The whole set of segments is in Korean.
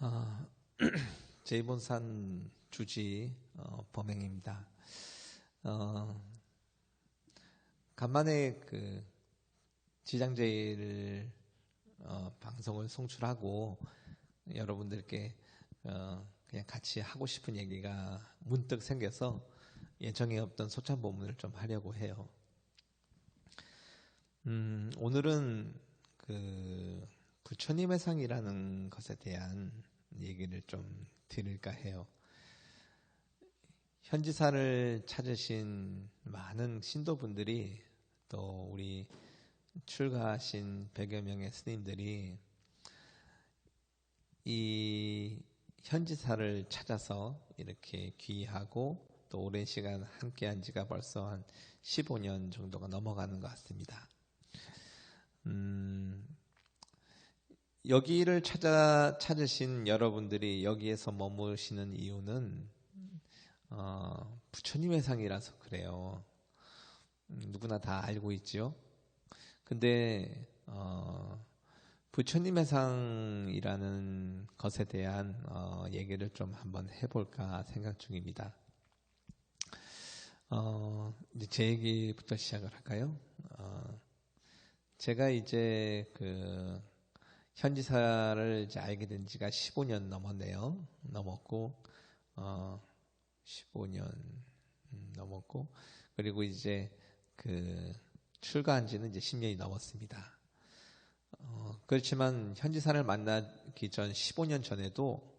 아, 제이본산 주지 범행입니다. 간만에 그 지장제일 방송을 송출하고 여러분들께 그냥 같이 하고 싶은 얘기가 문득 생겨서 예정에 없던 소참 본문을 좀 하려고 해요. 오늘은 그 부처님의 상이라는 것에 대한 얘기를 좀 드릴까 해요. 현지사를 찾으신 많은 신도분들이 또 우리 출가하신 100여 명의 스님들이 이 현지사를 찾아서 이렇게 귀하고 또 오랜 시간 함께한 지가 벌써 한 15년 정도가 넘어가는 것 같습니다. 여기를 찾으신 여러분들이 여기에서 머무시는 이유는 부처님의 상이라서 그래요. 누구나 다 알고 있죠. 근데 부처님의 상이라는 것에 대한 얘기를 좀 한번 해볼까 생각 중입니다. 이제 제 얘기부터 시작을 할까요? 제가 이제 그 현지사를 이제 알게 된 지가 15년 넘었네요. 넘었고, 15년 넘었고, 그리고 이제 그 출가한 지는 이제 10년이 넘었습니다. 그렇지만 현지사를 만나기 전 15년 전에도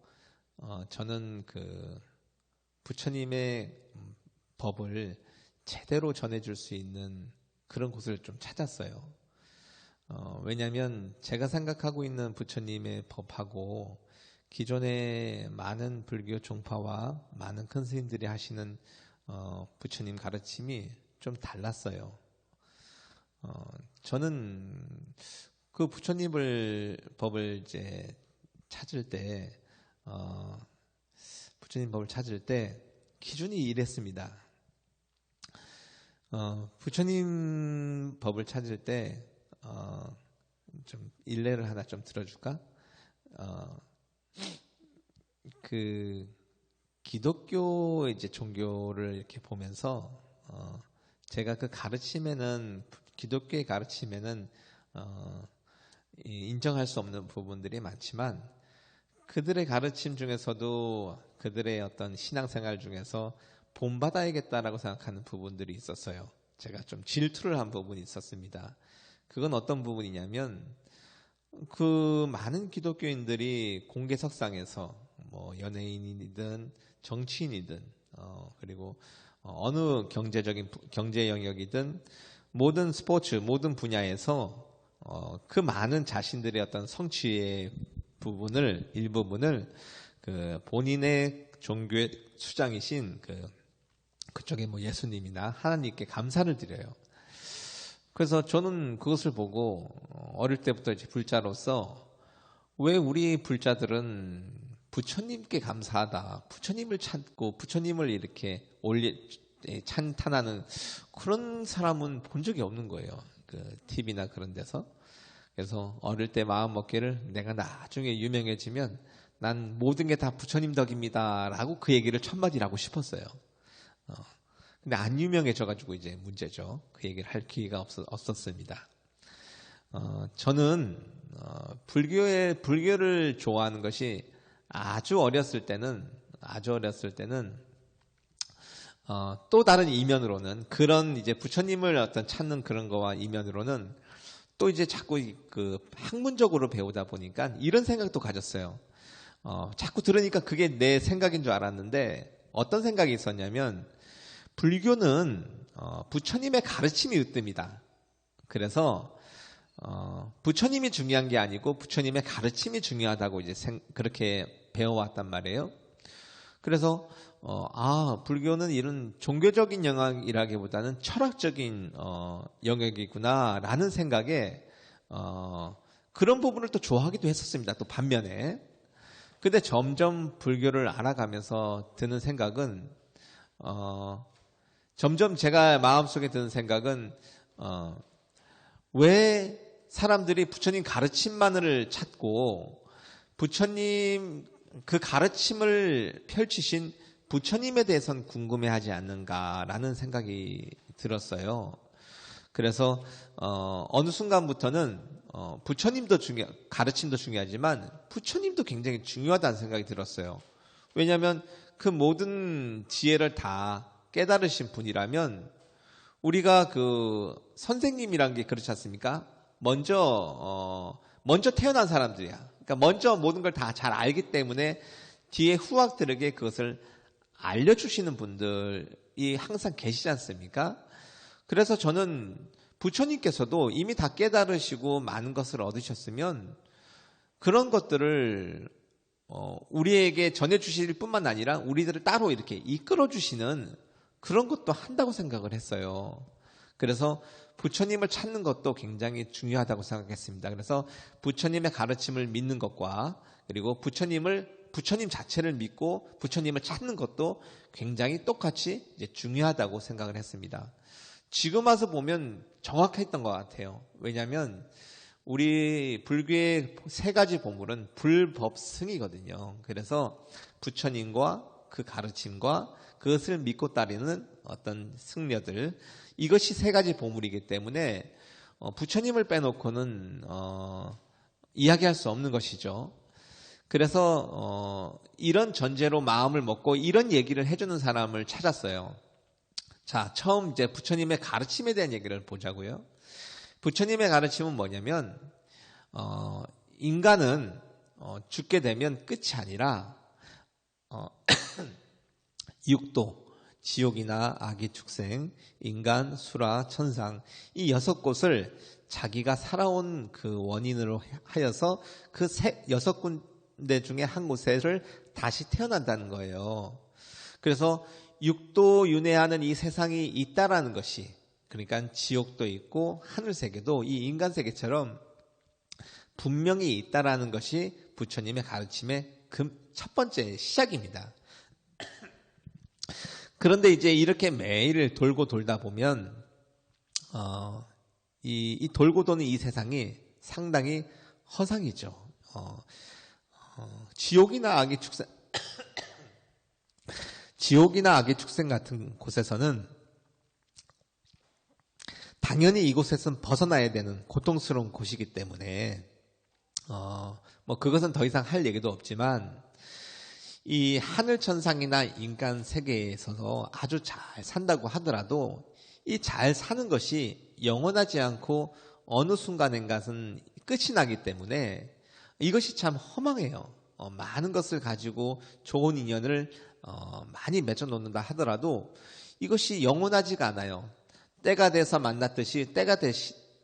저는 그 부처님의 법을 제대로 전해줄 수 있는 그런 곳을 좀 찾았어요. 왜냐하면 제가 생각하고 있는 부처님의 법하고 기존의 많은 불교 종파와 많은 큰 스님들이 하시는 부처님 가르침이 좀 달랐어요. 저는 그 부처님을 법을 이제 찾을 때 부처님 법을 찾을 때 기준이 이랬습니다. 부처님 법을 찾을 때 좀 일례를 하나 좀 들어줄까? 그 기독교 이제 종교를 이렇게 보면서 제가 그 가르침에는 기독교의 가르침에는 인정할 수 없는 부분들이 많지만 그들의 가르침 중에서도 그들의 어떤 신앙생활 중에서 본받아야겠다라고 생각하는 부분들이 있었어요. 제가 좀 질투를 한 부분이 있었습니다. 그건 어떤 부분이냐면 그 많은 기독교인들이 공개석상에서 뭐 연예인이든 정치인이든 그리고 어느 경제 영역이든 모든 스포츠 모든 분야에서 그 많은 자신들의 어떤 성취의 일부분을 그 본인의 종교의 수장이신 그쪽에 뭐 예수님이나 하나님께 감사를 드려요. 그래서 저는 그것을 보고 어릴 때부터 이제 불자로서 왜 우리 불자들은 부처님께 감사하다, 부처님을 찾고 부처님을 이렇게 찬탄하는 그런 사람은 본 적이 없는 거예요. 그 TV나 그런 데서. 그래서 어릴 때 마음 먹기를 내가 나중에 유명해지면 난 모든 게 다 부처님 덕입니다 라고 그 얘기를 첫마디를 하고 싶었어요. 근데 안 유명해져가지고 이제 문제죠. 그 얘기를 할 기회가 없었습니다. 저는 불교를 좋아하는 것이 아주 어렸을 때는 또 다른 이면으로는 그런 이제 부처님을 어떤 찾는 그런 거와 이면으로는 또 이제 자꾸 그 학문적으로 배우다 보니까 이런 생각도 가졌어요. 자꾸 들으니까 그게 내 생각인 줄 알았는데 어떤 생각이 있었냐면 불교는 부처님의 가르침이 으뜸이다. 그래서 부처님이 중요한 게 아니고 부처님의 가르침이 중요하다고 이제 그렇게 배워왔단 말이에요. 그래서 불교는 이런 종교적인 영역이라기보다는 철학적인 영역이구나라는 생각에 그런 부분을 또 좋아하기도 했었습니다. 또 반면에 근데 점점 불교를 알아가면서 드는 생각은 점점 제가 마음속에 드는 생각은 왜 사람들이 부처님 가르침만을 찾고 부처님 그 가르침을 펼치신 부처님에 대해서는 궁금해하지 않는가라는 생각이 들었어요. 그래서 어느 순간부터는 부처님도 가르침도 중요하지만 부처님도 굉장히 중요하다는 생각이 들었어요. 왜냐하면 그 모든 지혜를 다 깨달으신 분이라면 우리가 그 선생님이란 게 그렇지 않습니까? 먼저 태어난 사람들이야. 그러니까 먼저 모든 걸 다 잘 알기 때문에 뒤에 후학들에게 그것을 알려주시는 분들이 항상 계시지 않습니까? 그래서 저는 부처님께서도 이미 다 깨달으시고 많은 것을 얻으셨으면 그런 것들을 우리에게 전해주실 뿐만 아니라 우리들을 따로 이렇게 이끌어주시는 그런 것도 한다고 생각을 했어요. 그래서 부처님을 찾는 것도 굉장히 중요하다고 생각했습니다. 그래서 부처님의 가르침을 믿는 것과 그리고 부처님 자체를 믿고 부처님을 찾는 것도 굉장히 똑같이 이제 중요하다고 생각을 했습니다. 지금 와서 보면 정확했던 것 같아요. 왜냐하면 우리 불교의 세 가지 보물은 불법승이거든요. 그래서 부처님과 그 가르침과 그것을 믿고 따르는 어떤 승려들, 이것이 세 가지 보물이기 때문에 부처님을 빼놓고는 이야기할 수 없는 것이죠. 그래서 이런 전제로 마음을 먹고 이런 얘기를 해주는 사람을 찾았어요. 자, 처음 이제 부처님의 가르침에 대한 얘기를 보자고요. 부처님의 가르침은 뭐냐면 인간은 죽게 되면 끝이 아니라 육도, 지옥이나 아기 축생, 인간, 수라, 천상 이 6곳을 자기가 살아온 그 원인으로 하여서 그 6군데 중에 한 곳에를 다시 태어난다는 거예요. 그래서 육도 윤회하는 이 세상이 있다라는 것이, 그러니까 지옥도 있고 하늘 세계도 이 인간 세계처럼 분명히 있다라는 것이 부처님의 가르침의 첫 번째 시작입니다. 그런데 이제 이렇게 매일 돌고 돌다 보면 이 돌고 도는 이 세상이 상당히 허상이죠. 지옥이나 아기 축생 같은 곳에서는 당연히 이곳에서는 벗어나야 되는 고통스러운 곳이기 때문에 뭐 그것은 더 이상 할 얘기도 없지만 이 하늘 천상이나 인간 세계에서 아주 잘 산다고 하더라도 이 잘 사는 것이 영원하지 않고 어느 순간인가는 끝이 나기 때문에 이것이 참 허망해요. 많은 것을 가지고 좋은 인연을 많이 맺어 놓는다 하더라도 이것이 영원하지가 않아요. 때가 돼서 만났듯이 때가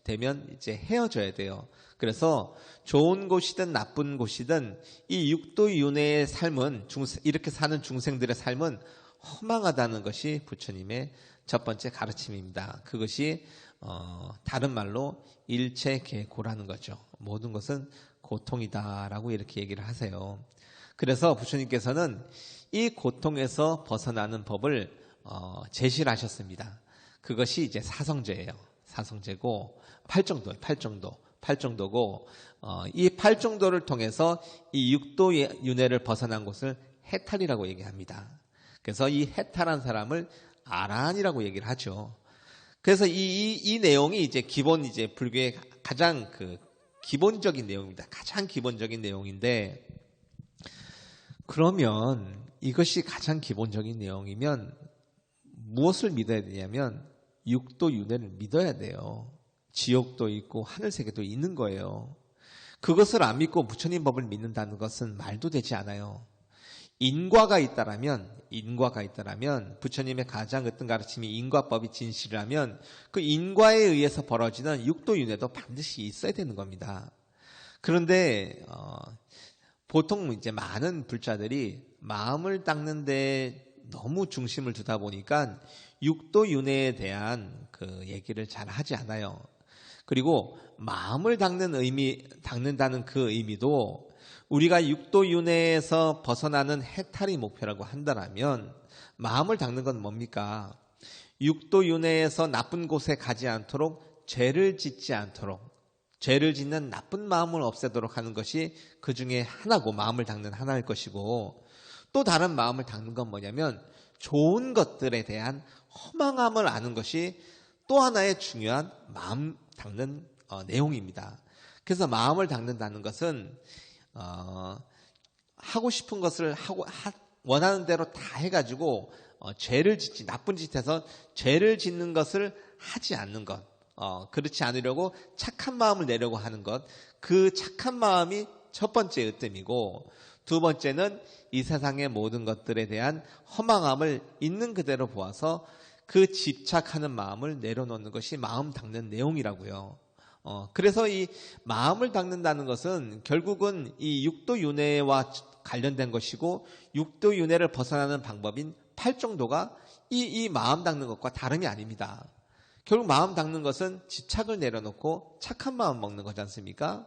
되면 이제 헤어져야 돼요. 그래서 좋은 곳이든 나쁜 곳이든 이 육도윤회의 삶은 이렇게 사는 중생들의 삶은 허망하다는 것이 부처님의 첫 번째 가르침입니다. 그것이 다른 말로 일체계고라는 거죠. 모든 것은 고통이다라고 이렇게 얘기를 하세요. 그래서 부처님께서는 이 고통에서 벗어나는 법을 제시를 하셨습니다. 그것이 이제 사성제예요. 사성제고 팔정도고 이 팔정도를 통해서 이 육도윤회를 벗어난 곳을 해탈이라고 얘기합니다. 그래서 이 해탈한 사람을 아라한이라고 얘기를 하죠. 그래서 이 내용이 이제 이제 불교의 가장 기본적인 내용입니다. 가장 기본적인 내용인데, 그러면 이것이 가장 기본적인 내용이면 무엇을 믿어야 되냐면 육도윤회를 믿어야 돼요. 지옥도 있고 하늘세계도 있는 거예요. 그것을 안 믿고 부처님 법을 믿는다는 것은 말도 되지 않아요. 인과가 있다라면 부처님의 가장 어떤 가르침이 인과법이 진실이라면 그 인과에 의해서 벌어지는 육도윤회도 반드시 있어야 되는 겁니다. 그런데 보통 이제 많은 불자들이 마음을 닦는데 너무 중심을 두다 보니까 육도윤회에 대한 그 얘기를 잘 하지 않아요. 그리고 마음을 닦는다는 그 의미도 우리가 육도윤회에서 벗어나는 해탈이 목표라고 한다면 마음을 닦는 건 뭡니까? 육도윤회에서 나쁜 곳에 가지 않도록 죄를 짓지 않도록 죄를 짓는 나쁜 마음을 없애도록 하는 것이 그 중에 하나고, 마음을 닦는 하나일 것이고, 또 다른 마음을 닦는 건 뭐냐면 좋은 것들에 대한 허망함을 아는 것이 또 하나의 중요한 마음 닦는 내용입니다. 그래서 마음을 닦는다는 것은 하고 싶은 것을 원하는 대로 다 해가지고 죄를 짓지, 나쁜 짓해서 죄를 짓는 것을 하지 않는 것, 그렇지 않으려고 착한 마음을 내려고 하는 것, 그 착한 마음이 첫 번째 으뜸이고, 두 번째는 이 세상의 모든 것들에 대한 허망함을 있는 그대로 보아서 그 집착하는 마음을 내려놓는 것이 마음 닦는 내용이라고요. 그래서 이 마음을 닦는다는 것은 결국은 이 육도윤회와 관련된 것이고, 육도윤회를 벗어나는 방법인 팔정도가 이 마음 닦는 것과 다름이 아닙니다. 결국 마음 닦는 것은 집착을 내려놓고 착한 마음 먹는 거지 않습니까?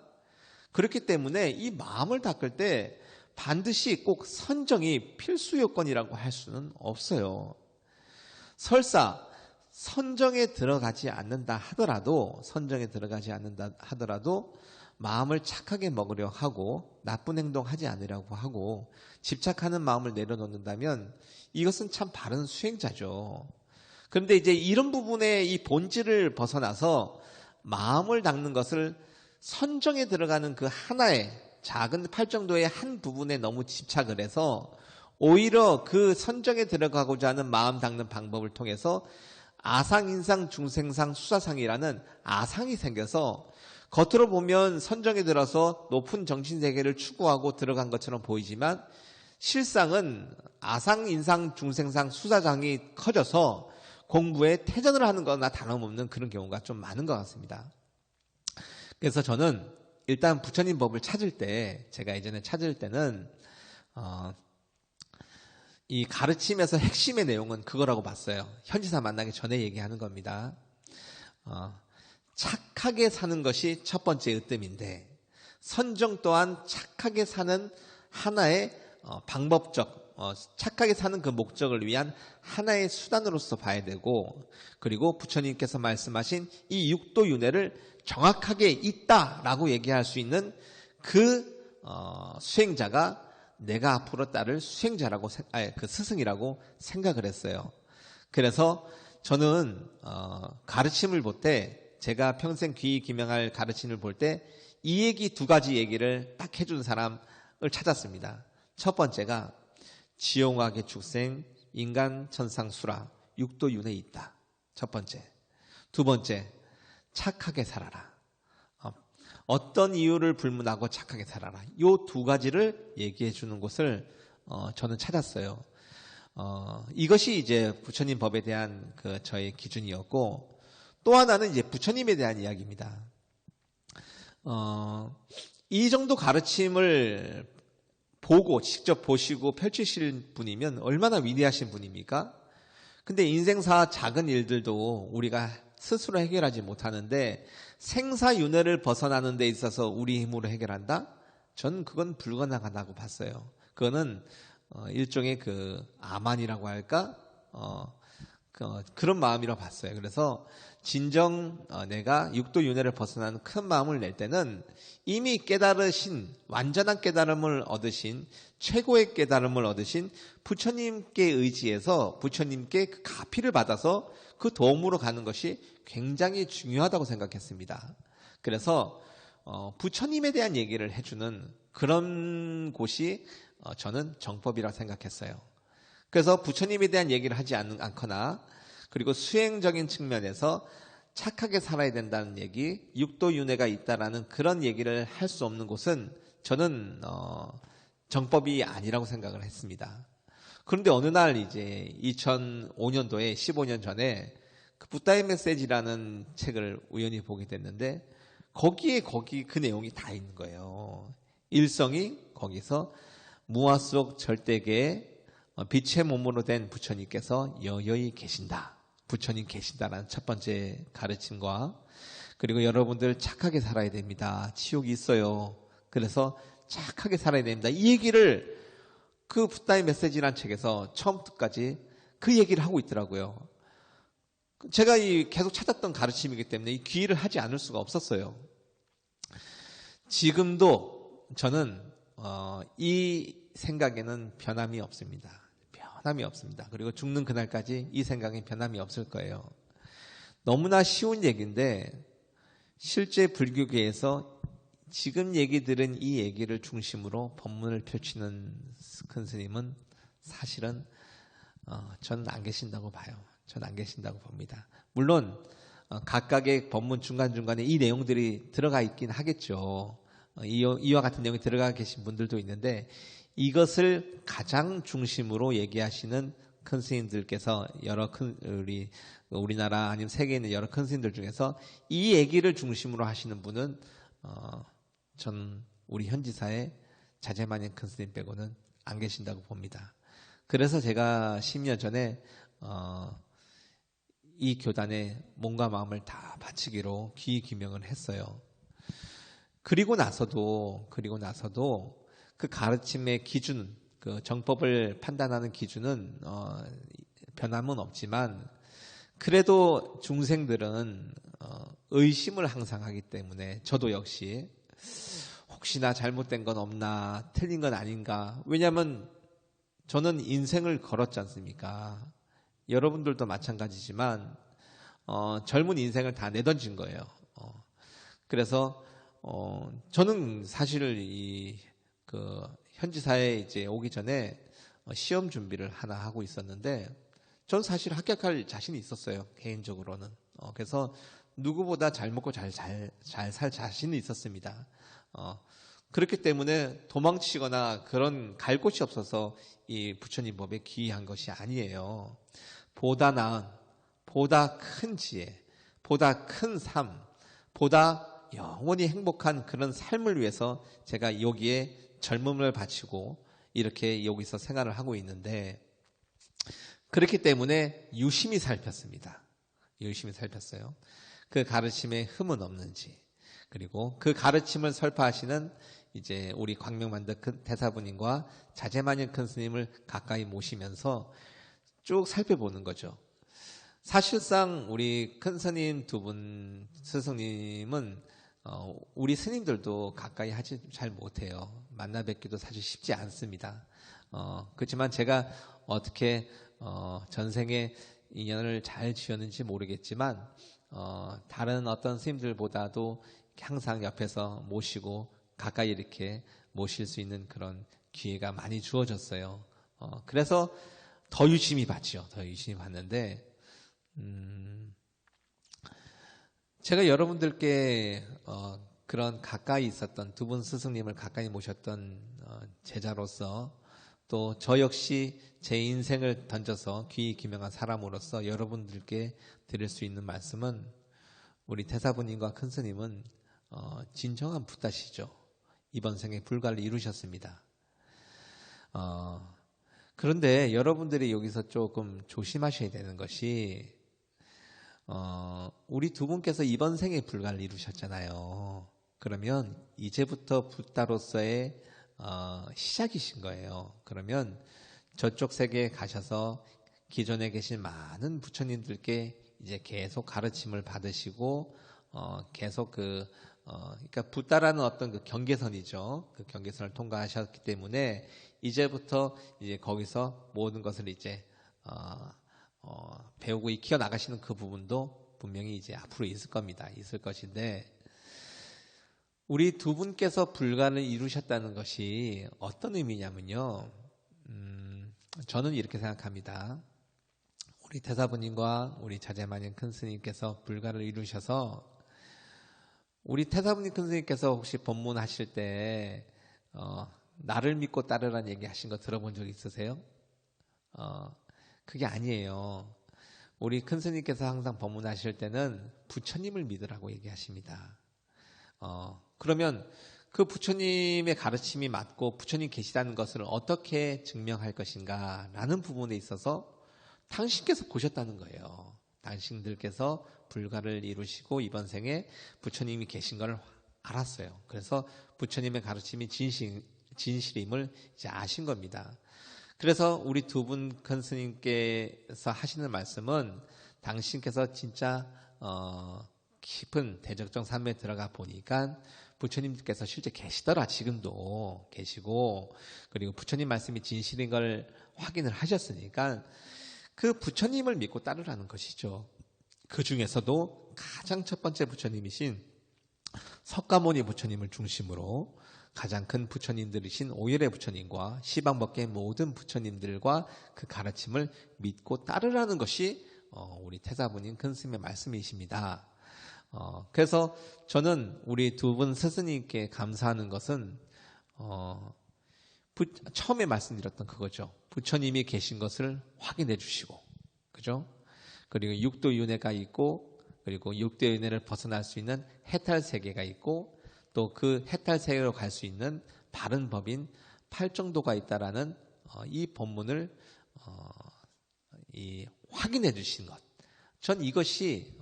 그렇기 때문에 이 마음을 닦을 때 반드시 꼭 선정이 필수 요건이라고 할 수는 없어요. 설사 선정에 들어가지 않는다 하더라도 마음을 착하게 먹으려 하고 나쁜 행동하지 않으려고 하고 집착하는 마음을 내려놓는다면 이것은 참 바른 수행자죠. 그런데 이제 이런 부분의 이 본질을 벗어나서 마음을 닦는 것을 선정에 들어가는 그 하나의 작은 팔정도의 한 부분에 너무 집착을 해서 오히려 그 선정에 들어가고자 하는 마음 닦는 방법을 통해서 아상, 인상, 중생상, 수사상이라는 아상이 생겨서 겉으로 보면 선정에 들어서 높은 정신세계를 추구하고 들어간 것처럼 보이지만 실상은 아상, 인상, 중생상, 수사상이 커져서 공부에 퇴전을 하는 거나 다름없는 그런 경우가 좀 많은 것 같습니다. 그래서 저는 일단 부처님 법을 찾을 때, 제가 예전에 찾을 때는 이 가르침에서 핵심의 내용은 그거라고 봤어요. 현지사 만나기 전에 얘기하는 겁니다. 착하게 사는 것이 첫 번째 으뜸인데 선정 또한 착하게 사는 하나의 방법적, 착하게 사는 그 목적을 위한 하나의 수단으로서 봐야 되고, 그리고 부처님께서 말씀하신 이 육도윤회를 정확하게 있다라고 얘기할 수 있는 그 수행자가 내가 앞으로 따를 수행자라고, 그 스승이라고 생각을 했어요. 그래서 저는 가르침을 볼 때, 제가 평생 귀기명할 가르침을 볼 때 이 얘기 두 가지 얘기를 딱 해준 사람을 찾았습니다. 첫 번째가 지용학의 축생, 인간 천상수라, 육도윤회에 있다. 첫 번째. 두 번째, 착하게 살아라. 어떤 이유를 불문하고 착하게 살아라. 이 두 가지를 얘기해 주는 곳을 저는 찾았어요. 이것이 이제 부처님 법에 대한 그 저의 기준이었고, 또 하나는 이제 부처님에 대한 이야기입니다. 이 정도 가르침을 보고 직접 보시고 펼치실 분이면 얼마나 위대하신 분입니까? 근데 인생사 작은 일들도 우리가 스스로 해결하지 못하는데 생사윤회를 벗어나는 데 있어서 우리 힘으로 해결한다? 전 그건 불가능하다고 봤어요. 그거는 일종의 그 아만이라고 할까? 그런 마음이라고 봤어요. 그래서 진정 내가 육도윤회를 벗어나는 큰 마음을 낼 때는 이미 깨달으신, 완전한 깨달음을 얻으신, 최고의 깨달음을 얻으신 부처님께 의지해서 부처님께 그 가피를 받아서 그 도움으로 가는 것이 굉장히 중요하다고 생각했습니다. 그래서 부처님에 대한 얘기를 해주는 그런 곳이 저는 정법이라고 생각했어요. 그래서 부처님에 대한 얘기를 하지 않거나, 그리고 수행적인 측면에서 착하게 살아야 된다는 얘기, 육도윤회가 있다라는 그런 얘기를 할 수 없는 곳은 저는 정법이 아니라고 생각을 했습니다. 그런데 어느 날 이제 2005년도에 15년 전에 그 붓다의 메시지라는 책을 우연히 보게 됐는데 거기 그 내용이 다 있는 거예요. 일성이 거기서 무아 속 절대계에 빛의 몸으로 된 부처님께서 여여히 계신다. 부처님 계신다라는 첫 번째 가르침과, 그리고 여러분들 착하게 살아야 됩니다. 지옥이 있어요. 그래서 착하게 살아야 됩니다. 이 얘기를 그 붓다의 메시지라는 책에서 처음부터까지 그 얘기를 하고 있더라고요. 제가 계속 찾았던 가르침이기 때문에 이 귀의를 하지 않을 수가 없었어요. 지금도 저는 이 생각에는 변함이 없습니다. 변함이 없습니다. 그리고 죽는 그날까지 이 생각에 변함이 없을 거예요. 너무나 쉬운 얘기인데 실제 불교계에서 지금 얘기 들은 이 얘기를 중심으로 법문을 펼치는 큰 스님은 사실은 저는 안 계신다고 봐요. 저는 안 계신다고 봅니다. 물론 각각의 법문 중간중간에 이 내용들이 들어가 있긴 하겠죠. 이와 같은 내용이 들어가 계신 분들도 있는데 이것을 가장 중심으로 얘기하시는 큰 스님들께서 여러 우리나라 아니면 세계에 있는 여러 큰 스님들 중에서 이 얘기를 중심으로 하시는 분은 전 우리 현지사의 자제만인 큰 스님 빼고는 안 계신다고 봅니다. 그래서 제가 10년 전에 이 교단에 몸과 마음을 다 바치기로 기명을 했어요. 그리고 나서도 그 가르침의 기준, 그 정법을 판단하는 기준은 변함은 없지만 그래도 중생들은 의심을 항상 하기 때문에 저도 역시 혹시나 잘못된 건 없나, 틀린 건 아닌가. 왜냐하면 저는 인생을 걸었지 않습니까? 여러분들도 마찬가지지만 젊은 인생을 다 내던진 거예요. 그래서 저는 사실 그 현지사에 이제 오기 전에 시험 준비를 하나 하고 있었는데 저는 사실 합격할 자신이 있었어요. 개인적으로는. 그래서 누구보다 잘 먹고 잘 살 자신이 있었습니다. 그렇기 때문에 도망치거나 그런 갈 곳이 없어서 이 부처님 법에 귀의한 것이 아니에요. 보다 나은, 보다 큰 지혜, 보다 큰 삶, 보다 영원히 행복한 그런 삶을 위해서 제가 여기에 젊음을 바치고 이렇게 여기서 생활을 하고 있는데 그렇기 때문에 유심히 살폈습니다. 유심히 살폈어요. 그 가르침에 흠은 없는지, 그리고 그 가르침을 설파하시는 이제 우리 광명만덕 큰 대사부님과 자제만일 큰 스님을 가까이 모시면서 쭉 살펴보는 거죠. 사실상 우리 큰 스님 두 분 스승님은 우리 스님들도 가까이 하지 잘 못해요. 만나 뵙기도 사실 쉽지 않습니다. 그렇지만 제가 어떻게 전생에 인연을 잘 지었는지 모르겠지만 다른 어떤 스님들보다도 항상 옆에서 모시고 가까이 이렇게 모실 수 있는 그런 기회가 많이 주어졌어요. 그래서 더 유심히 봤죠. 더 유심히 봤는데 제가 여러분들께 그런 가까이 있었던 두 분 스승님을 가까이 모셨던 제자로서 또 저 역시 제 인생을 던져서 귀기명한 사람으로서 여러분들께 드릴 수 있는 말씀은 우리 태사부님과 큰 스님은 진정한 붓다시죠. 이번 생에 불가를 이루셨습니다. 그런데 여러분들이 여기서 조금 조심하셔야 되는 것이 우리 두 분께서 이번 생에 불가를 이루셨잖아요. 그러면 이제부터 붓다로서의 시작이신 거예요. 그러면 저쪽 세계에 가셔서 기존에 계신 많은 부처님들께 이제 계속 가르침을 받으시고 계속 그러니까 붓다라는 어떤 그 경계선이죠. 그 경계선을 통과하셨기 때문에 이제부터 이제 거기서 모든 것을 이제 배우고 익혀 나가시는 그 부분도 분명히 이제 앞으로 있을 겁니다. 있을 것인데 우리 두 분께서 불가를 이루셨다는 것이 어떤 의미냐면요. 저는 이렇게 생각합니다. 우리 태사부님과 우리 자제만인 큰 스님께서 불가를 이루셔서 우리 태사부님 큰 스님께서 혹시 법문하실 때 나를 믿고 따르라는 얘기 하신 거 들어본 적 있으세요? 그게 아니에요. 우리 큰 스님께서 항상 법문하실 때는 부처님을 믿으라고 얘기하십니다. 그러면 그 부처님의 가르침이 맞고 부처님 계시다는 것을 어떻게 증명할 것인가 라는 부분에 있어서 당신께서 보셨다는 거예요. 당신들께서 불가를 이루시고 이번 생에 부처님이 계신 걸 알았어요. 그래서 부처님의 가르침이 진실임을 이제 아신 겁니다. 그래서 우리 두 분 큰 스님께서 하시는 말씀은 당신께서 진짜 깊은 대적정 삶에 들어가 보니까 부처님께서 실제 계시더라. 지금도 계시고, 그리고 부처님 말씀이 진실인 걸 확인을 하셨으니까 그 부처님을 믿고 따르라는 것이죠. 그 중에서도 가장 첫 번째 부처님이신 석가모니 부처님을 중심으로 가장 큰 부처님들이신 오열의 부처님과 시방법계 모든 부처님들과 그 가르침을 믿고 따르라는 것이 우리 태사부님 큰 스님의 말씀이십니다. 그래서 저는 우리 두 분 스승님께 감사하는 것은 처음에 말씀드렸던 그거죠. 부처님이 계신 것을 확인해 주시고, 그죠? 그리고 육도윤회가 있고, 그리고 육도윤회를 벗어날 수 있는 해탈세계가 있고, 또 그 해탈세계로 갈 수 있는 바른 법인 팔정도가 있다라는 이 법문을 확인해 주신 것. 전 이것이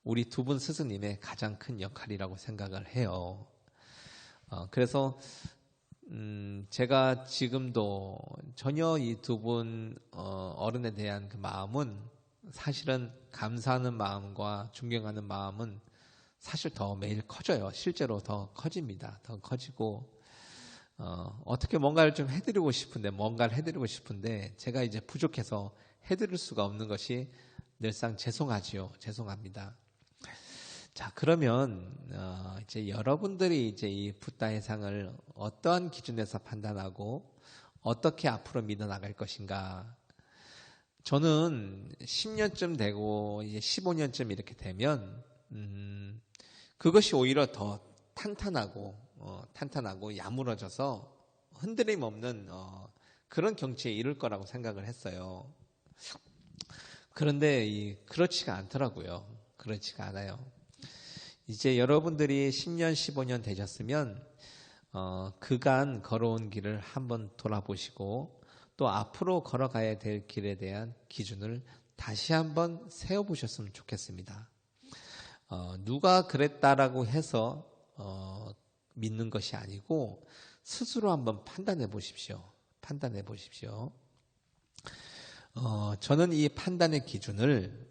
우리 두 분 스승님의 가장 큰 역할이라고 생각을 해요. 그래서 제가 지금도 전혀 이 두 분 어른에 대한 그 마음은 사실은 감사하는 마음과 존경하는 마음은 사실 더 매일 커져요. 실제로 더 커집니다. 더 커지고 어떻게 뭔가를 좀 해드리고 싶은데 제가 이제 부족해서 해드릴 수가 없는 것이 늘상 죄송하지요. 죄송합니다. 자, 그러면 이제 여러분들이 이제 이 붓다해상을 어떠한 기준에서 판단하고 어떻게 앞으로 믿어 나갈 것인가? 저는 10년쯤 되고 이제 15년쯤 이렇게 되면 그것이 오히려 더 탄탄하고 야무러져서 흔들림 없는 그런 경치에 이를 거라고 생각을 했어요. 그런데 그렇지가 않더라고요. 그렇지가 않아요. 이제 여러분들이 10년, 15년 되셨으면 그간 걸어온 길을 한번 돌아보시고 또 앞으로 걸어가야 될 길에 대한 기준을 다시 한번 세워보셨으면 좋겠습니다. 누가 그랬다라고 해서 믿는 것이 아니고 스스로 한번 판단해 보십시오. 저는 이 판단의 기준을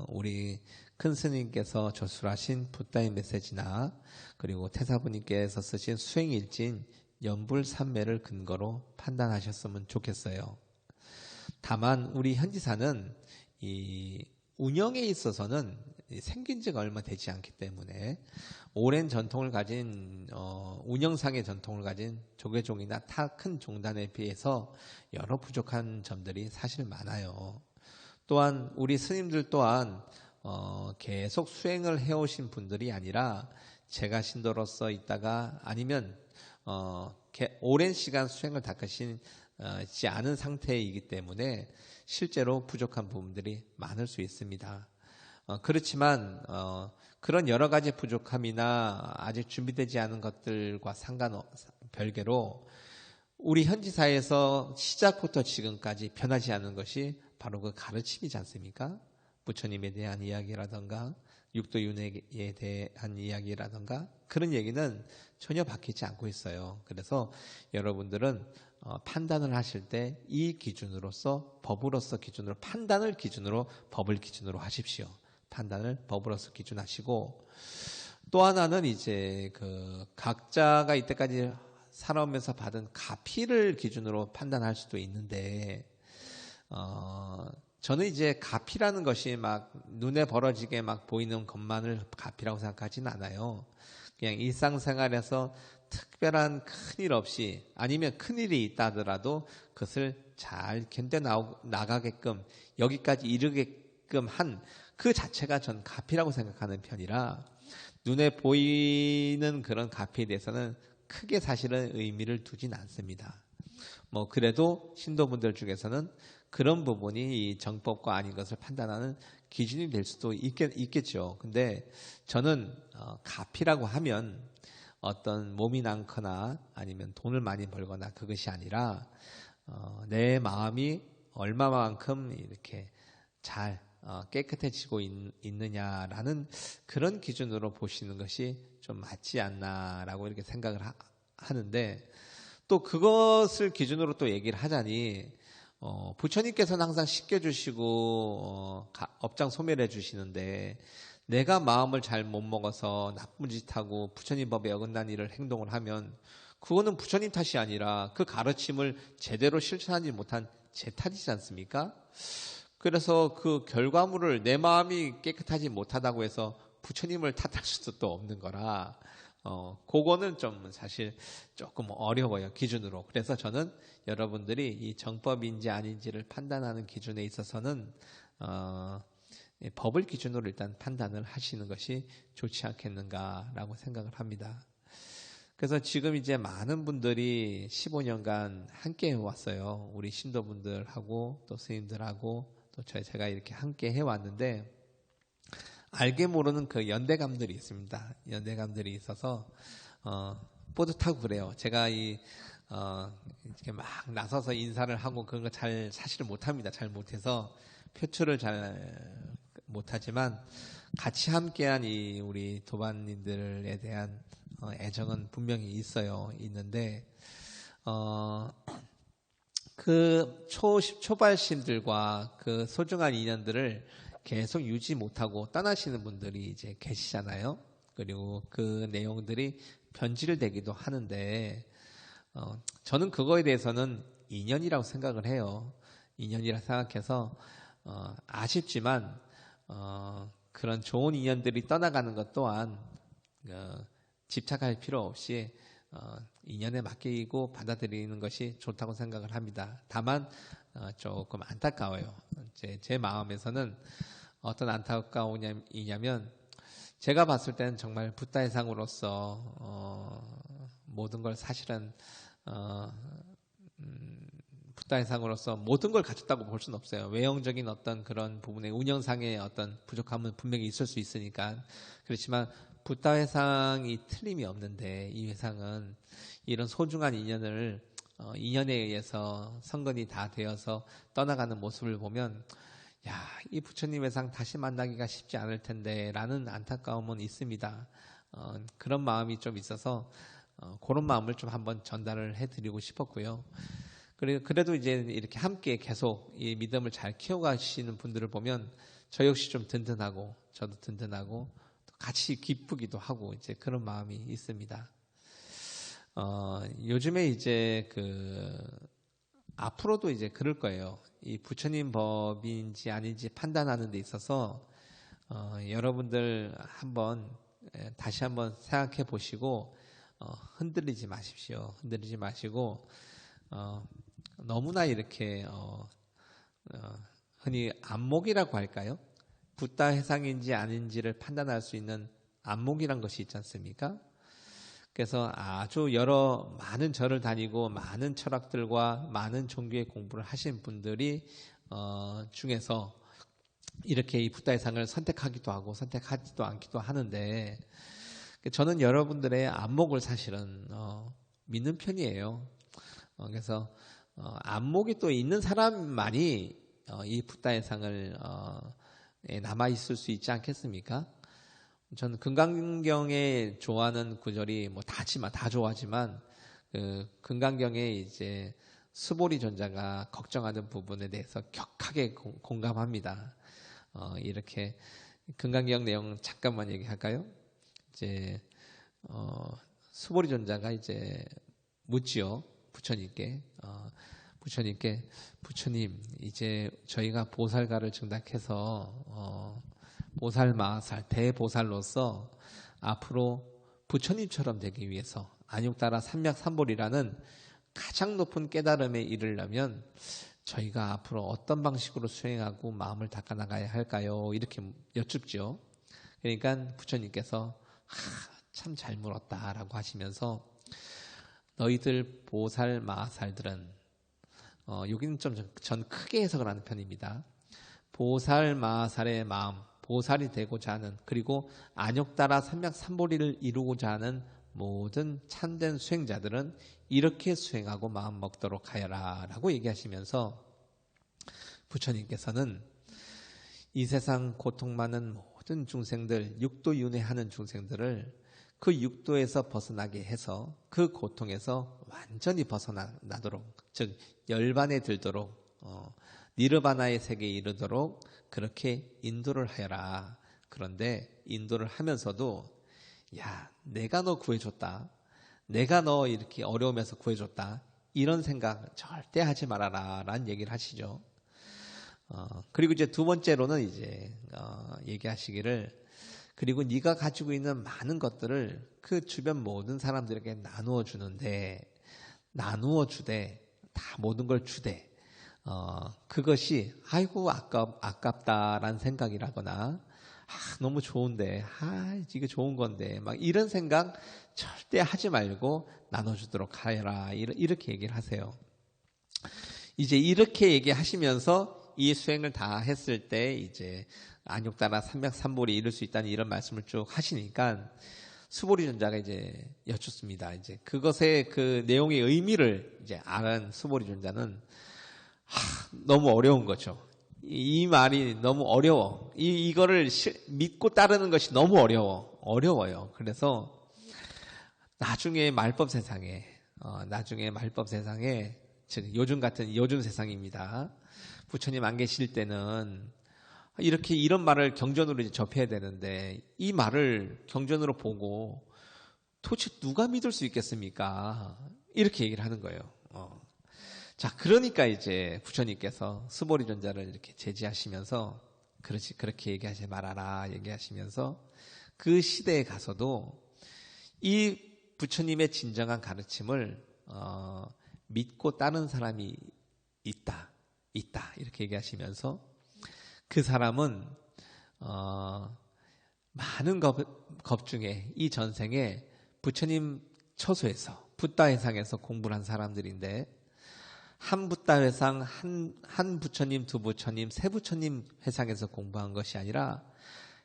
우리 큰 스님께서 저술하신 붓다의 메시지나 그리고 태사부님께서 쓰신 수행일진 연불산매를 근거로 판단하셨으면 좋겠어요. 다만 우리 현지사는 이 운영에 있어서는 생긴 지가 얼마 되지 않기 때문에 오랜 전통을 가진 운영상의 전통을 가진 조계종이나 타 큰 종단에 비해서 여러 부족한 점들이 사실 많아요. 또한 우리 스님들 또한 계속 수행을 해오신 분들이 아니라 제가 신도로서 있다가 아니면 오랜 시간 수행을 닦으시지 않은 상태이기 때문에 실제로 부족한 부분들이 많을 수 있습니다. 그렇지만 그런 여러 가지 부족함이나 아직 준비되지 않은 것들과 별개로 우리 현지사에서 시작부터 지금까지 변하지 않은 것이 바로 그 가르침이지 않습니까? 부처님에 대한 이야기라든가 육도윤회에 대한 이야기라든가 그런 얘기는 전혀 바뀌지 않고 있어요. 그래서 여러분들은 판단을 하실 때 이 기준으로서 법으로서 기준으로 판단을 기준으로 법을 기준으로 하십시오. 판단을 법으로서 기준하시고 또 하나는 이제 그 각자가 이때까지 살아오면서 받은 가피를 기준으로 판단할 수도 있는데 저는 이제 가피라는 것이 막 눈에 벌어지게 막 보이는 것만을 가피라고 생각하지는 않아요. 그냥 일상생활에서 특별한 큰일 없이 아니면 큰일이 있다 하더라도 그것을 잘 견뎌나가게끔 여기까지 이르게끔 한 그 자체가 전 가피라고 생각하는 편이라 눈에 보이는 그런 가피에 대해서는 크게 사실은 의미를 두진 않습니다. 뭐 그래도 신도분들 중에서는 그런 부분이 이 정법과 아닌 것을 판단하는 기준이 될 수도 있겠죠. 근데 저는 가피라고 하면 어떤 몸이 많거나 아니면 돈을 많이 벌거나 그것이 아니라 내 마음이 얼마만큼 이렇게 잘 깨끗해지고 있느냐라는 그런 기준으로 보시는 것이 좀 맞지 않나라고 이렇게 생각을 하는데 또 그것을 기준으로 또 얘기를 하자니 부처님께서는 항상 씻겨주시고 업장 소멸해 주시는데 내가 마음을 잘 못 먹어서 나쁜 짓하고 부처님 법에 어긋난 일을 행동을 하면 그거는 부처님 탓이 아니라 그 가르침을 제대로 실천하지 못한 제 탓이지 않습니까? 그래서 그 결과물을 내 마음이 깨끗하지 못하다고 해서 부처님을 탓할 수도 또 없는 거라 그거는 좀 사실 조금 어려워요, 기준으로. 그래서 저는 여러분들이 이 정법인지 아닌지를 판단하는 기준에 있어서는 법을 기준으로 일단 판단을 하시는 것이 좋지 않겠는가라고 생각을 합니다. 그래서 지금 이제 많은 분들이 15년간 함께 해왔어요. 우리 신도분들하고 또 스님들하고 또 제가 이렇게 함께 해왔는데 알게 모르는 그 연대감들이 있습니다. 연대감들이 있어서 뿌듯하고 그래요. 제가 이렇게 막 나서서 인사를 하고 그런 거 잘 사실은 못합니다. 잘 못해서 표출을 잘 못하지만 같이 함께한 이 우리 도반님들에 대한 애정은 분명히 있는데 그 초발신들과 그 소중한 인연들을 계속 유지 못하고 떠나시는 분들이 이제 계시잖아요. 그리고 그 내용들이 변질되기도 하는데 저는 그거에 대해서는 인연이라고 생각을 해요. 인연이라 생각해서 아쉽지만 그런 좋은 인연들이 떠나가는 것 또한 집착할 필요 없이 인연에 맡기고 받아들이는 것이 좋다고 생각을 합니다. 다만 조금 안타까워요. 제 마음에서는 어떤 안타까움이냐면 제가 봤을 때는 정말 붓다해상으로서 모든 걸 사실은 붓다해상으로서 모든 걸 갖췄다고 볼 수는 없어요. 외형적인 어떤 그런 부분의 운영상의 어떤 부족함은 분명히 있을 수 있으니까. 그렇지만 붓다해상이 틀림이 없는데 이 회상은 이런 소중한 인연을 인연에 의해서 성건이 다 되어서 떠나가는 모습을 보면 이 부처님 회상 다시 만나기가 쉽지 않을 텐데 라는 안타까움은 있습니다. 그런 마음이 좀 있어서 그런 마음을 좀 한번 전달을 해드리고 싶었고요. 그래도 이제 이렇게 함께 계속 이 믿음을 잘 키워가시는 분들을 보면 저 역시 좀 든든하고 저도 든든하고 같이 기쁘기도 하고 이제 그런 마음이 있습니다. 요즘에 이제 앞으로도 이제 그럴 거예요. 이 부처님 법인지 아닌지 판단하는 데 있어서 여러분들 다시 한번 생각해 보시고 흔들리지 마십시오. 흔들리지 마시고 너무나 이렇게 흔히 안목이라고 할까요? 붓다 해상인지 아닌지를 판단할 수 있는 안목이란 것이 있지 않습니까? 그래서 아주 많은 절을 다니고 많은 철학들과 많은 종교의 공부를 하신 분들이 중에서 이렇게 이 붓다 해상을 선택하기도 하고 선택하지도 않기도 하는데 저는 여러분들의 안목을 사실은 믿는 편이에요. 그래서 안목이 또 있는 사람만이 이 붓다 해상을 남아 있을 수 있지 않겠습니까? 저는 금강경에 좋아하는 구절이 다 좋아하지만 금강경에 이제 수보리 존자가 걱정하는 부분에 대해서 격하게 공감합니다. 이렇게 금강경 내용 잠깐만 얘기할까요? 이제 수보리 존자가 이제 묻지요. 부처님께 부처님 이제 저희가 보살가를 증닥해서 보살마살 대보살로서 앞으로 부처님처럼 되기 위해서 안육따라 삼맥삼볼이라는 가장 높은 깨달음에 이르려면 저희가 앞으로 어떤 방식으로 수행하고 마음을 닦아나가야 할까요? 이렇게 여쭙죠. 그러니까 부처님께서 참 잘 물었다라고 하시면서 너희들 보살 마살들은 여기는 좀 전 크게 해석을 하는 편입니다. 보살 마살의 마음, 보살이 되고자 하는 그리고 안욕따라 삼맥삼보리를 이루고자 하는 모든 참된 수행자들은 이렇게 수행하고 마음 먹도록 하여라 라고 얘기하시면서 부처님께서는 이 세상 고통 많은 모든 중생들, 육도 윤회하는 중생들을 그 육도에서 벗어나게 해서 그 고통에서 완전히 벗어나도록, 즉 열반에 들도록 니르바나의 세계에 이르도록 그렇게 인도를 하여라. 그런데 인도를 하면서도 야, 내가 너 구해줬다. 내가 너 이렇게 어려우면서 구해줬다. 이런 생각 절대 하지 말아라 라는 얘기를 하시죠. 그리고 이제 두 번째로는 이제 얘기하시기를 그리고 네가 가지고 있는 많은 것들을 그 주변 모든 사람들에게 나누어 주는데 나누어 주되 다 모든 걸 주되 그것이 아이고 아깝다라는 생각이라거나 너무 좋은데 이게 좋은 건데 막 이런 생각 절대 하지 말고 나눠주도록 하여라 이렇게 얘기를 하세요. 이제 이렇게 얘기하시면서 이 수행을 다 했을 때 이제 안욕따라 삼백삼보리 이룰 수 있다는 이런 말씀을 쭉 하시니까 수보리존자가 이제 여쭙습니다. 이제 그것의 그 내용의 의미를 이제 아는 수보리존자는 너무 어려운 거죠. 이 말이 너무 어려워. 이거를 믿고 따르는 것이 너무 어려워요. 그래서 나중에 말법 세상에 즉 요즘 같은 요즘 세상입니다. 부처님 안 계실 때는 이렇게 이런 말을 경전으로 이제 접해야 되는데 이 말을 경전으로 보고 도대체 누가 믿을 수 있겠습니까? 이렇게 얘기를 하는 거예요. 자, 그러니까 이제 부처님께서 수보리존자를 이렇게 제지하시면서 그렇게 얘기하지 말아라 얘기하시면서 그 시대에 가서도 이 부처님의 진정한 가르침을 믿고 따른 사람이 있다 이렇게 얘기하시면서 그 사람은 많은 것 중에 이 전생에 부처님 처소에서 붓다회상에서 공부를 한 사람들인데 한 붓다회상 한 부처님 두 부처님 세 부처님 회상에서 공부한 것이 아니라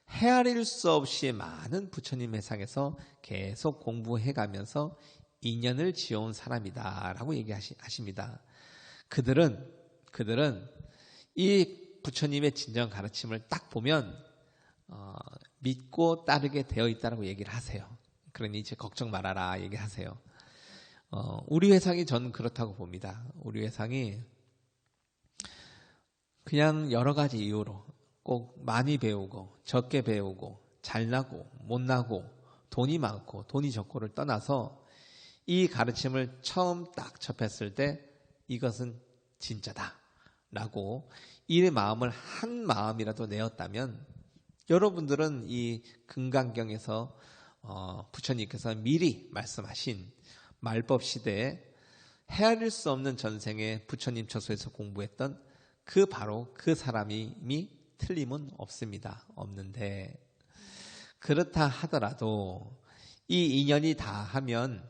헤아릴 수 없이 많은 부처님 회상에서 계속 공부해가면서 인연을 지어온 사람이다라고 얘기하십니다. 그들은 이 부처님의 진정 가르침을 딱 보면 믿고 따르게 되어 있다라고 얘기를 하세요. 그러니 이제 걱정 말아라 얘기하세요. 우리 회상이 저는 그렇다고 봅니다. 우리 회상이 그냥 여러 가지 이유로 꼭 많이 배우고 적게 배우고 잘나고 못나고 돈이 많고 돈이 적고를 떠나서 이 가르침을 처음 딱 접했을 때 이것은 진짜다라고 이 마음을 한 마음이라도 내었다면 여러분들은 이 금강경에서 부처님께서 미리 말씀하신 말법 시대에 헤아릴 수 없는 전생에 부처님 처소에서 공부했던 바로 그 사람이 틀림은 없습니다. 없는데 그렇다 하더라도 이 인연이 다 하면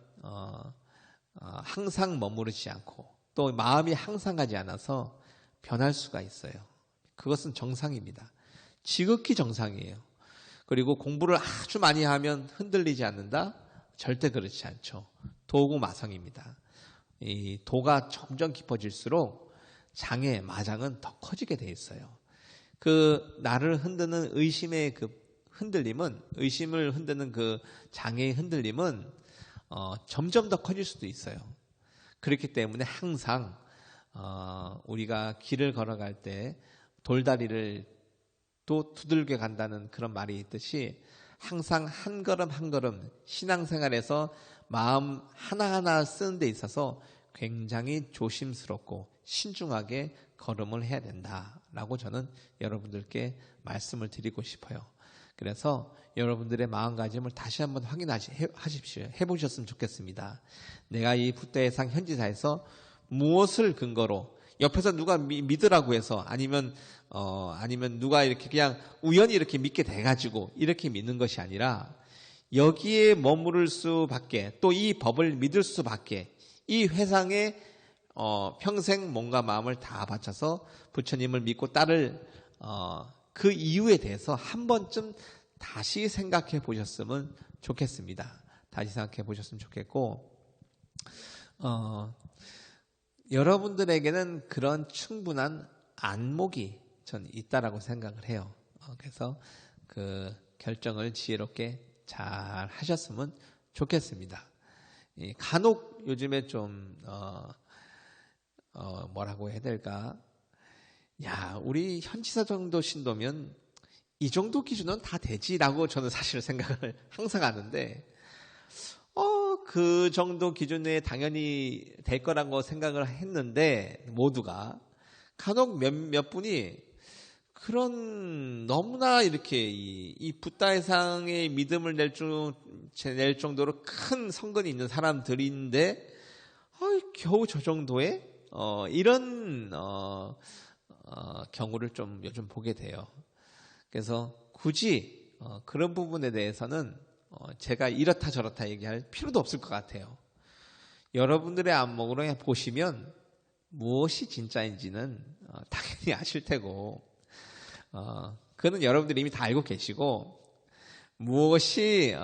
항상 머무르지 않고 또 마음이 항상 가지 않아서 변할 수가 있어요. 그것은 정상입니다. 지극히 정상이에요. 그리고 공부를 아주 많이 하면 흔들리지 않는다? 절대 그렇지 않죠. 도구마성입니다. 이 도가 점점 깊어질수록 장애, 마장은 더 커지게 돼 있어요. 나를 흔드는 의심의 의심을 흔드는 그 장애의 흔들림은 점점 더 커질 수도 있어요. 그렇기 때문에 항상 우리가 길을 걸어갈 때 돌다리를 또 두들겨 간다는 그런 말이 있듯이 항상 한 걸음 한 걸음 신앙생활에서 마음 하나하나 쓰는 데 있어서 굉장히 조심스럽고 신중하게 걸음을 해야 된다라고 저는 여러분들께 말씀을 드리고 싶어요. 그래서 여러분들의 마음가짐을 다시 한번 확인하십시오. 해보셨으면 좋겠습니다. 내가 이 붓다회상 현지사에서 무엇을 근거로 옆에서 누가 믿으라고 해서 아니면 누가 이렇게 그냥 우연히 이렇게 믿게 돼가지고 이렇게 믿는 것이 아니라 여기에 머무를 수밖에 또 이 법을 믿을 수밖에 이 회상에 평생 몸과 마음을 다 바쳐서 부처님을 믿고 따를 그 이유에 대해서 한 번쯤 다시 생각해 보셨으면 좋겠습니다. 다시 생각해 보셨으면 좋겠고 여러분들에게는 그런 충분한 안목이 전 있다라고 생각을 해요. 그래서 그 결정을 지혜롭게 잘 하셨으면 좋겠습니다. 간혹 요즘에 좀 뭐라고 해야 될까? 야, 우리 현지사 정도 신도면 이 정도 기준은 다 되지라고 저는 사실 생각을 항상 하는데, 그 정도 기준 내에 당연히 될 거라고 생각을 했는데, 모두가. 간혹 몇 분이 그런 너무나 이렇게 이 붓다 이상의 믿음을 낼 정도로 큰 성근이 있는 사람들인데, 겨우 저 정도의, 이런, 경우를 좀 요즘 보게 돼요. 그래서 굳이 그런 부분에 대해서는 제가 이렇다 저렇다 얘기할 필요도 없을 것 같아요. 여러분들의 안목으로 보시면 무엇이 진짜인지는 당연히 아실 테고, 그거는 여러분들이 이미 다 알고 계시고, 무엇이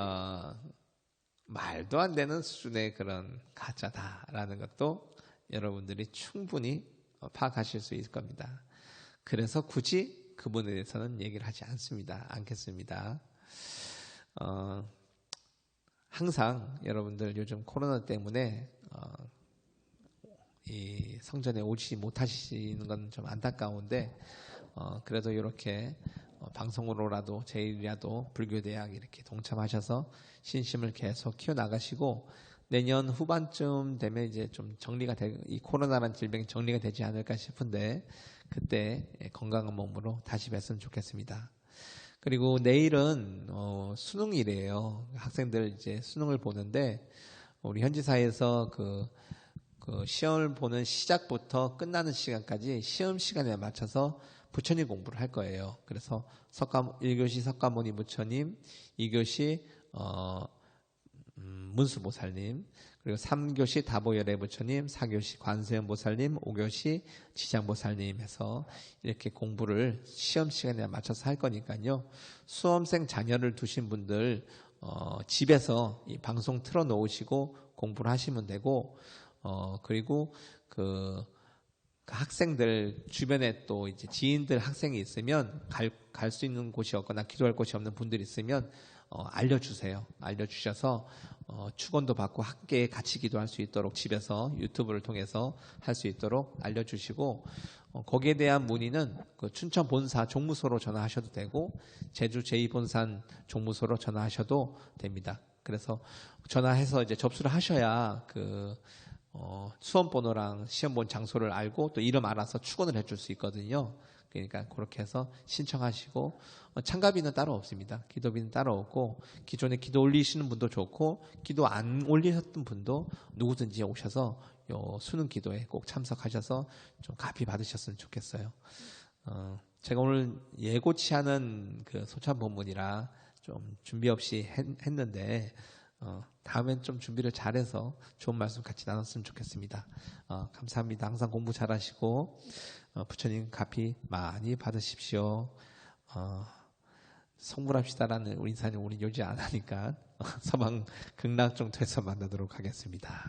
말도 안 되는 수준의 그런 가짜다라는 것도 여러분들이 충분히 파악하실 수 있을 겁니다. 그래서 굳이 그분에 대해서는 얘기를 하지 않겠습니다. 항상 여러분들 요즘 코로나 때문에 이 성전에 오지 못하시는 건 좀 안타까운데, 그래도 이렇게 방송으로라도 제일이라도 불교대학 이렇게 동참하셔서 신심을 계속 키워나가시고, 내년 후반쯤 되면 이제 좀 이 코로나라는 질병이 정리가 되지 않을까 싶은데, 그때 건강한 몸으로 다시 뵀으면 좋겠습니다. 그리고 내일은 수능이래요. 학생들 이제 수능을 보는데, 우리 현지사에서 그 시험을 보는 시작부터 끝나는 시간까지 시험 시간에 맞춰서 부처님 공부를 할 거예요. 그래서 1교시 석가모니 부처님, 2교시 문수보살님, 그리고 3교시 다보열애 부처님, 4교시 관세음 보살님, 5교시 지장보살님 해서 이렇게 공부를 시험 시간에 맞춰서 할 거니까요. 수험생 자녀를 두신 분들 집에서 이 방송 틀어 놓으시고 공부를 하시면 되고, 그리고 그 학생들 주변에 또 이제 지인들 학생이 있으면 갈 수 있는 곳이 없거나 기도할 곳이 없는 분들이 있으면 알려주세요. 알려주셔서 축원도 받고 함께 같이 기도할 수 있도록 집에서 유튜브를 통해서 할 수 있도록 알려주시고, 거기에 대한 문의는 그 춘천 본사 종무소로 전화하셔도 되고 제주 제2본산 종무소로 전화하셔도 됩니다. 그래서 전화해서 이제 접수를 하셔야 수험 번호랑 시험 본 장소를 알고 또 이름 알아서 축원을 해줄 수 있거든요. 그러니까 그렇게 해서 신청하시고, 참가비는 따로 없습니다. 기도비는 따로 없고, 기존에 기도 올리시는 분도 좋고 기도 안 올리셨던 분도 누구든지 오셔서 요 수능 기도에 꼭 참석하셔서 좀 가피 받으셨으면 좋겠어요. 제가 오늘 예고치 않은 그 소참 본문이라 좀 준비 없이 했는데, 다음엔 좀 준비를 잘해서 좋은 말씀 같이 나눴으면 좋겠습니다. 감사합니다. 항상 공부 잘하시고 부처님 가피 많이 받으십시오. 성불합시다라는 우리 인사는 우리 요지 안 하니까 서방 극락 정토에서 만나도록 하겠습니다.